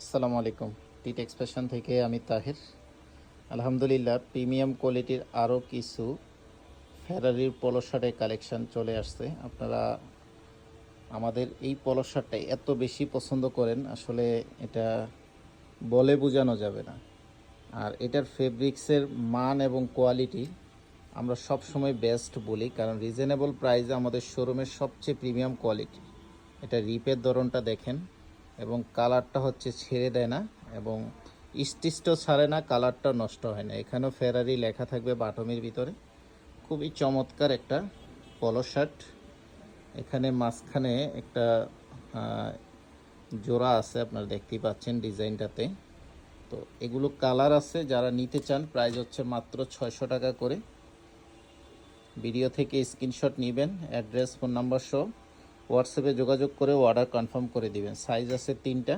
আসসালামু আলাইকুম। টিট এক্সপ্রেশন থেকে আমি তাহের। আলহামদুলিল্লাহ, প্রিমিয়াম কোয়ালিটির আরও কিছু ফেরারির পলো শার্টের কালেকশান চলে আসছে। আপনারা আমাদের এই পলো শার্টটা এত বেশি পছন্দ করেন, আসলে এটা বলে বোঝানো যাবে না। আর এটার ফেব্রিক্সের মান এবং কোয়ালিটি আমরা সব সময় বেস্ট বলি, কারণ রিজনেবল প্রাইসে আমাদের শোরুমের সবচেয়ে প্রিমিয়াম কোয়ালিটি। এটা রিপের ধরনটা দেখেন, এবং কালারটা হচ্ছে ছেড়ে দেয় না, এবং স্টিচটাও ছাড়ে না, কালারটা নষ্ট হয় না। এখানেও ফেরারি লেখা থাকবে বাটমের ভিতরে। খুবই চমৎকার একটা পলো শার্ট। এখানে মাঝখানে একটা জোড়া আছে, আপনারা দেখতেই পাচ্ছেন ডিজাইনটাতে। তো এগুলো কালার আছে, যারা নিতে চান প্রাইস হচ্ছে মাত্র 600 টাকা করে। ভিডিও থেকে স্ক্রিনশট নেবেন, অ্যাড্রেস ফোন নাম্বার সহ হোয়াটসঅ্যাপে যোগাযোগ করে অর্ডার কনফার্ম করে দিবেন। সাইজ আছে 3টা।